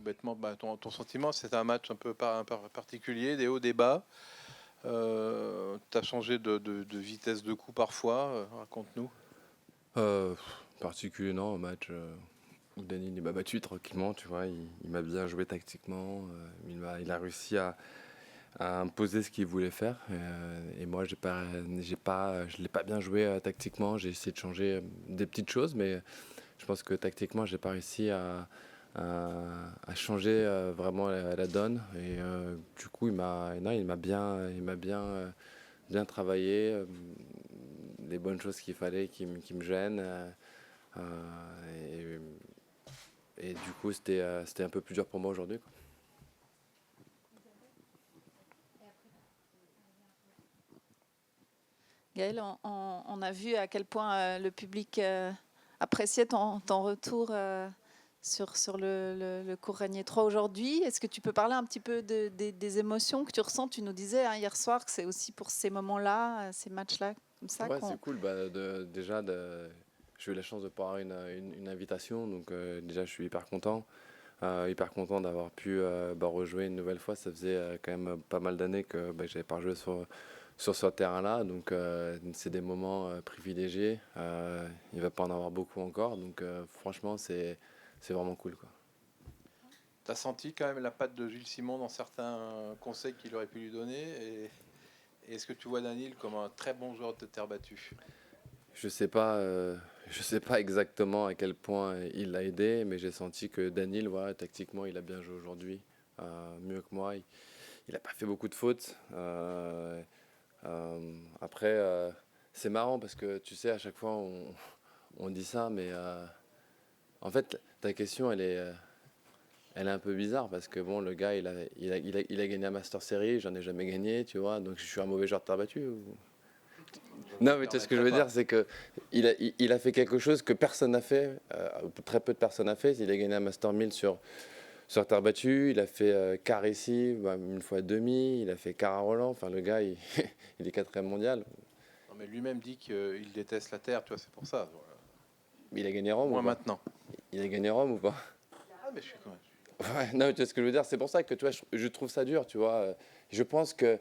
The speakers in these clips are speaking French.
bêtement, ton sentiment, c'est un match un peu particulier, des hauts, des bas. Tu as changé de vitesse de coup parfois, raconte-nous. Euh, Particulier, non, un match où Daniel il m'a battu tranquillement, tu vois, il m'a bien joué tactiquement, il a réussi à imposer ce qu'il voulait faire, et moi je l'ai pas bien joué tactiquement, j'ai essayé de changer des petites choses, mais je pense que tactiquement j'ai pas réussi à changer vraiment la donne, et du coup non, il m'a bien travaillé, les bonnes choses qu'il fallait qui me gênent. Et, et du coup, c'était un peu plus dur pour moi aujourd'hui, quoi. Gaël, on a vu à quel point le public appréciait ton retour sur le cours Régnier 3 aujourd'hui. Est-ce que tu peux parler un petit peu des émotions que tu ressens? Tu nous disais hier soir que c'est aussi pour ces moments-là, ces matchs-là, comme ça Ouais, qu'on... c'est cool. J'ai eu la chance de pouvoir avoir une invitation, donc déjà, je suis hyper content d'avoir pu rejouer une nouvelle fois. Ça faisait quand même pas mal d'années que j'avais pas joué sur ce terrain-là, donc c'est des moments privilégiés. Il va pas en avoir beaucoup encore, donc franchement, c'est vraiment cool, quoi. Tu as senti quand même la patte de Gilles Simon dans certains conseils qu'il aurait pu lui donner et est-ce que tu vois Daniel comme un très bon joueur de terre battue? Je sais pas exactement à quel point il l'a aidé, mais j'ai senti que Daniel, voilà, tactiquement, il a bien joué aujourd'hui, mieux que moi. Il a pas fait beaucoup de fautes. Après, c'est marrant parce que tu sais, à chaque fois, on dit ça, mais en fait, ta question, elle est un peu bizarre parce que bon, le gars, il a gagné un Master Series, j'en ai jamais gagné, tu vois, donc je suis un mauvais joueur de terre battue. Non, mais tu sais, ce que je veux dire, c'est que il a fait quelque chose que personne n'a fait, très peu de personnes n'a fait. Il a gagné un Master 1000 sur terre battue, il a fait quart ici, une fois demi, il a fait quart à Roland. Enfin, le gars, il est quatrième mondial. Non, mais lui-même dit qu'il déteste la terre, tu vois, c'est pour ça. Il a gagné Rome ou Moins pas? maintenant. Il a gagné Rome ou pas? Ah, mais je suis quand même. Ouais, non, tu vois ce que je veux dire, c'est pour ça que tu vois, je trouve ça dur, tu vois. Je pense que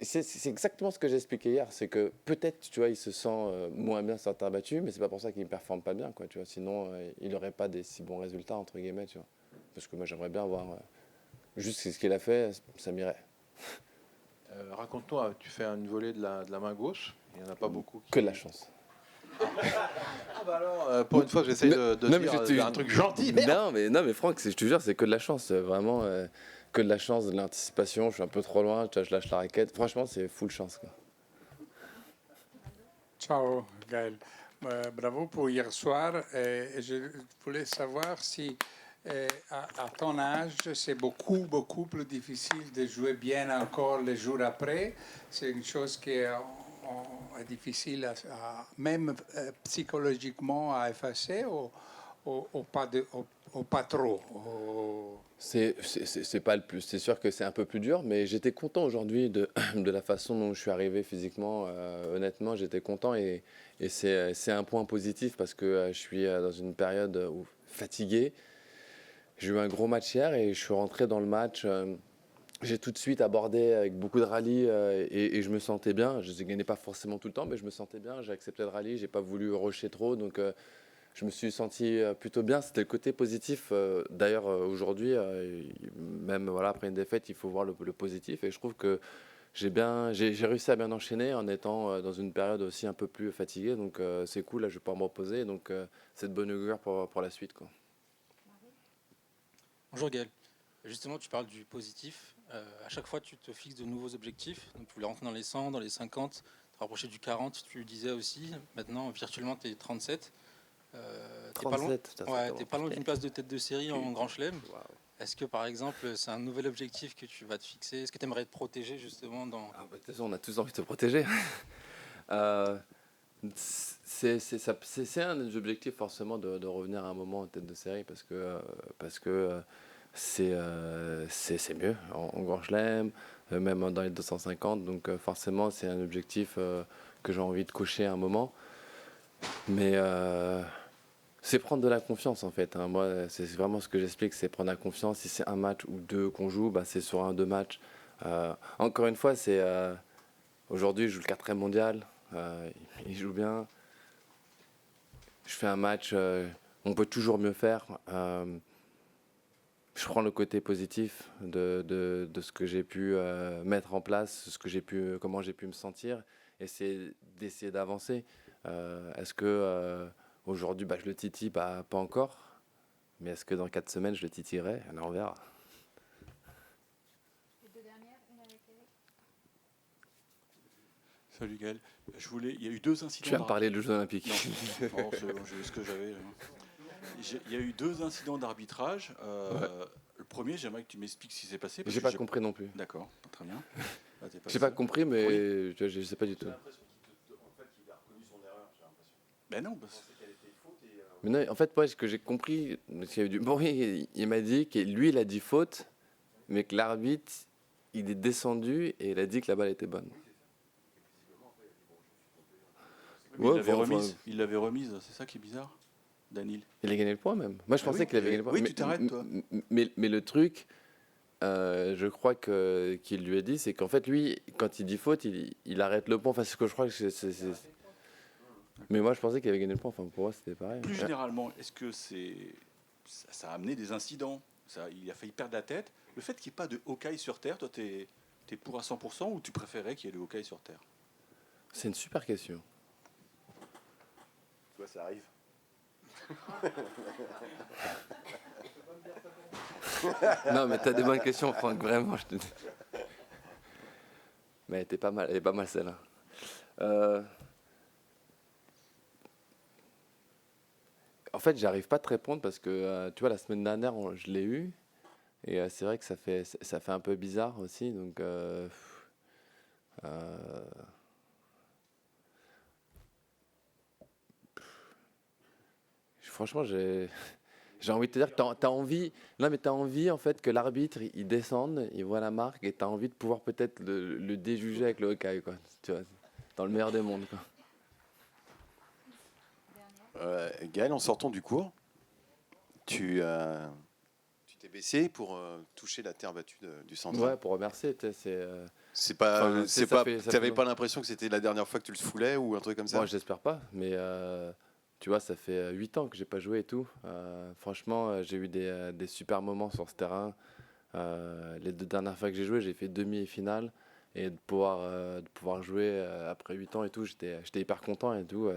c'est exactement ce que j'ai expliqué hier, c'est que peut-être, tu vois, il se sent moins bien sur terre battue, mais c'est pas pour ça qu'il ne performe pas bien, quoi, tu vois. Sinon, il n'aurait pas des si bons résultats, entre guillemets, tu vois. Parce que moi, j'aimerais bien voir juste ce qu'il a fait, ça m'irait. Raconte-nous, tu fais une volée de la main gauche, il n'y en a pas beaucoup qui... Que de la chance. Ah bah alors, pour une fois, j'essaye de non, dire mais un truc gentil, merde. non, mais Franck, je te jure, c'est que de la chance, vraiment, que de la chance, de l'anticipation. Je suis un peu trop loin, tu vois, je lâche la raquette. Franchement, c'est full chance, quoi. Ciao Gaël. Bravo pour hier soir. Et je voulais savoir si à ton âge, c'est beaucoup plus difficile de jouer bien encore les jours après. C'est une chose qui est difficile même psychologiquement à effacer ou pas trop. C'est pas le plus. C'est sûr que c'est un peu plus dur, mais j'étais content aujourd'hui de la façon dont je suis arrivé physiquement. Honnêtement, j'étais content et c'est un point positif parce que je suis dans une période fatigué. J'ai eu un gros match hier et je suis rentré dans le match. J'ai tout de suite abordé avec beaucoup de rallye et je me sentais bien. Je ne gagnais pas forcément tout le temps, mais je me sentais bien. J'ai accepté le rallye, j'ai pas voulu rusher trop, donc je me suis senti plutôt bien. C'était le côté positif. D'ailleurs, aujourd'hui, même voilà, après une défaite, il faut voir le positif. Et je trouve que j'ai réussi à bien enchaîner en étant dans une période aussi un peu plus fatiguée. Donc c'est cool, là, je vais pouvoir me reposer. Donc c'est de bonne augure pour la suite, quoi. Bonjour Gaël. Justement, tu parles du positif. À chaque fois, tu te fixes de nouveaux objectifs. Donc, tu voulais rentrer dans les 100, dans les 50, te rapprocher du 40, tu le disais aussi. Maintenant, virtuellement, tu es 37. T'es pas loin, 37, ouais, t'es pas loin d'une place de tête de série en Grand Chelem. Wow. Est-ce que, par exemple, c'est un nouvel objectif que tu vas te fixer? Est-ce que tu aimerais être protégé, justement, dans... Ah, bah, de toute façon, on a tous envie de se protéger. Euh, c'est un des objectifs forcément de revenir à un moment en tête de série parce que c'est mieux en Grand Chelem, même dans les 250. Donc forcément, c'est un objectif que j'ai envie de cocher à un moment. Mais C'est prendre de la confiance en fait, hein. Moi, c'est vraiment ce que j'explique, c'est prendre la confiance. Si c'est un match ou deux qu'on joue, bah, c'est sur un, deux matchs. Encore une fois, aujourd'hui, je joue le 4e mondial. Il joue bien. Je fais un match, on peut toujours mieux faire. Je prends le côté positif de ce que j'ai pu mettre en place, comment j'ai pu me sentir, et c'est d'essayer d'avancer. Est-ce que aujourd'hui, je le titille, pas encore, mais est-ce que dans 4 semaines, je le titillerai? Alors, on verra. Salut Gaël. Il y a eu 2 incidents. Tu vas me parler de Jeux Olympiques. Non, c'est ce que j'avais. Il y a eu 2 incidents d'arbitrage. Le premier, j'aimerais que tu m'expliques ce qui s'est passé. J'ai pas compris non plus. D'accord, très bien. J'ai pas compris, mais Oui. je sais pas du tout. Ben non. Mais non, en fait, moi, ce que j'ai compris, parce qu'il y a eu du bruit, il m'a dit que lui, il a dit faute, mais que l'arbitre, il est descendu et il a dit que la balle était bonne. Il l'avait remise, c'est ça qui est bizarre, Danil. Il a gagné le point même. Moi, je pensais qu'il avait gagné le point. Oui, tu t'arrêtes, toi. Mais le truc, je crois qu'il lui a dit, c'est qu'en fait, lui, quand il dit faute, il arrête le point. Enfin, c'est ce que je crois que c'est. Mais moi, je pensais qu'il avait gagné le point. Enfin, pour moi, c'était pareil. Plus généralement, est-ce que ça a amené des incidents? Il a failli perdre la tête. Le fait qu'il n'y ait pas de Hawkeye sur Terre, toi, t'es pour à 100% ou tu préférais qu'il y ait le Hawkeye sur Terre? C'est une super question. Tu vois, ça arrive. Non, mais t'as des bonnes questions, Franck, vraiment, je te dis. Mais elle est pas mal celle-là. En fait, j'arrive pas à te répondre parce que, tu vois, la semaine dernière, je l'ai eu. Et c'est vrai que ça fait un peu bizarre aussi. Donc, franchement, j'ai envie de te dire que t'as envie. Non, mais t'as envie en fait que l'arbitre il descende, il voit la marque et t'as envie de pouvoir peut-être le déjuger avec le Hawkeye, quoi. Tu vois, dans le meilleur des mondes, quoi. Gaël, en sortant du cours, tu t'es baissé pour toucher la terre battue du centre. Ouais, pour remercier, tu sais, C'est pas, Enfin, c'est ça pas. fait- ça T'avais fait- pas l'impression que c'était la dernière fois que tu le foulais ou un truc comme ça? moi, j'espère pas, mais tu vois, ça fait 8 ans que j'ai pas joué et tout. Franchement, j'ai eu des super moments sur ce terrain. Les 2 dernières fois que j'ai joué, j'ai fait demi et finale. Et de pouvoir jouer après 8 ans et tout, j'étais hyper content et tout.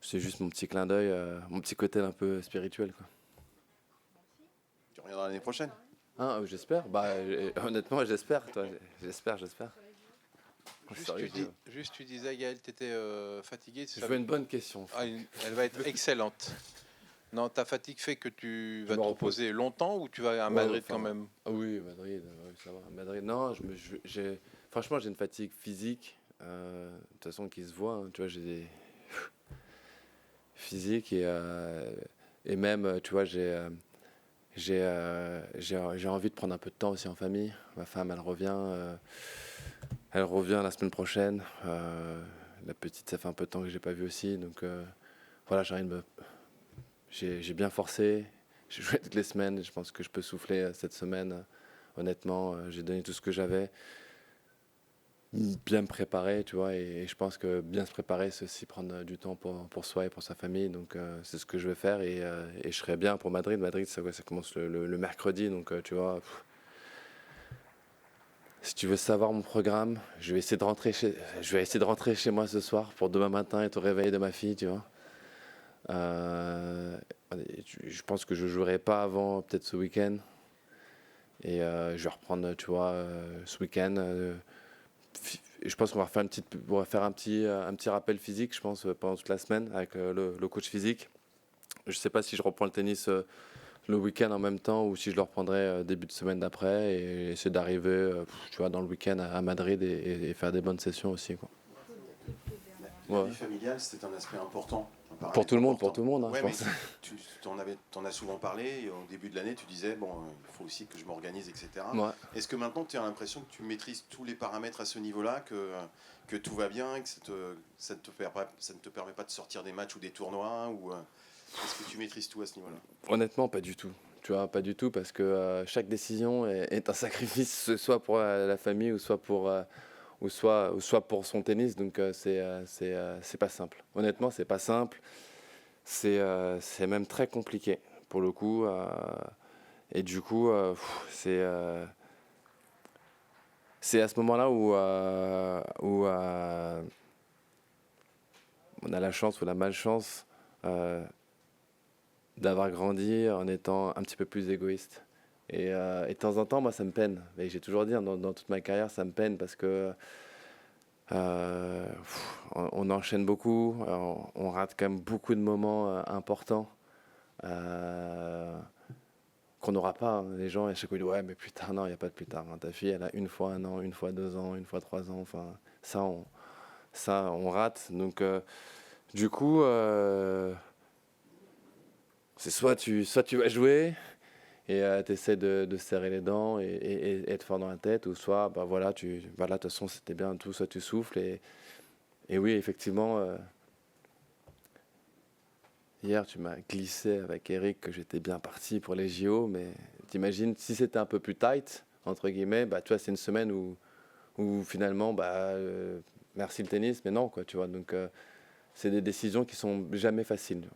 C'est juste mon petit clin d'œil, mon petit côté un peu spirituel, quoi. Tu reviendras l'année prochaine? Hein, j'espère. Honnêtement, j'espère. Toi, j'espère. Juste, tu disais, Gaël, tu étais fatigué. Je veux une bonne question. Elle va être excellente. Non, ta fatigue fait que tu vas me te repose. reposer longtemps ou tu vas à Ouais, Madrid enfin, quand même? Ah oui, Madrid, oui, ça va. Madrid, non, franchement, j'ai une fatigue physique, de toute façon, qui se voit, hein. Tu vois, j'ai des physiques et même, tu vois, j'ai envie de prendre un peu de temps aussi en famille. Ma femme, elle revient la semaine prochaine. La petite, ça fait un peu de temps que j'ai pas vu aussi, donc voilà, j'ai bien forcé. J'ai joué toutes les semaines. Je pense que je peux souffler cette semaine. Honnêtement, j'ai donné tout ce que j'avais. Bien me préparer, tu vois. Et je pense que bien se préparer, c'est aussi prendre du temps pour soi et pour sa famille. Donc, c'est ce que je vais faire. Et je serai bien pour Madrid. Madrid, ça commence le mercredi. Donc, tu vois. Si tu veux savoir mon programme, je vais essayer de rentrer chez moi ce soir pour demain matin être au réveil de ma fille, tu vois. Je pense que je jouerai pas avant peut-être ce week-end et je vais reprendre, tu vois, ce week-end. Je pense qu'on va faire un petit rappel physique, je pense, pendant toute la semaine avec le coach physique. Je sais pas si je reprends le tennis le week-end en même temps ou si je le reprendrai début de semaine d'après et essayer d'arriver, tu vois, dans le week-end à Madrid et faire des bonnes sessions aussi, quoi. La Ouais. vie familiale, c'était un aspect important. Pour tout le monde, hein, Ouais, je mais pense. tu t'en as souvent parlé. Et au début de l'année, tu disais, bon, il faut aussi que je m'organise, etc. Ouais. Est-ce que maintenant, tu as l'impression que tu maîtrises tous les paramètres à ce niveau-là, que tout va bien, et que ça ne te permet pas de sortir des matchs ou des tournois ou, Est-ce que tu maîtrises tout à ce niveau-là? Honnêtement, pas du tout. Tu vois, pas du tout, parce que chaque décision est un sacrifice, soit pour la famille ou soit soit pour son tennis. Donc c'est pas simple. Honnêtement, c'est pas simple. C'est même très compliqué pour le coup. Et du coup, c'est à ce moment-là où on a la chance ou la malchance d'avoir grandi en étant un petit peu plus égoïste. Et de temps en temps, moi, ça me peine. Et j'ai toujours dit, hein, dans toute ma carrière, ça me peine parce que on enchaîne beaucoup, on rate quand même beaucoup de moments importants qu'on n'aura pas. Hein. Les gens, à chaque fois, ils disent, ouais, mais plus tard, non, il n'y a pas de plus tard. Hein. Ta fille, elle a une fois 1 an, une fois 2 ans, une fois 3 ans. Enfin, ça, on rate. Donc, du coup, c'est soit tu vas jouer et tu essaies de serrer les dents et être fort dans la tête, ou soit, bah voilà, de toute façon, c'était bien tout, soit tu souffles. Et oui, effectivement, hier, tu m'as glissé avec Eric que j'étais bien parti pour les JO, mais t'imagines, si c'était un peu plus tight, entre guillemets, bah, tu vois, c'est une semaine où finalement, bah, merci le tennis, mais non, quoi, tu vois. Donc, c'est des décisions qui sont jamais faciles.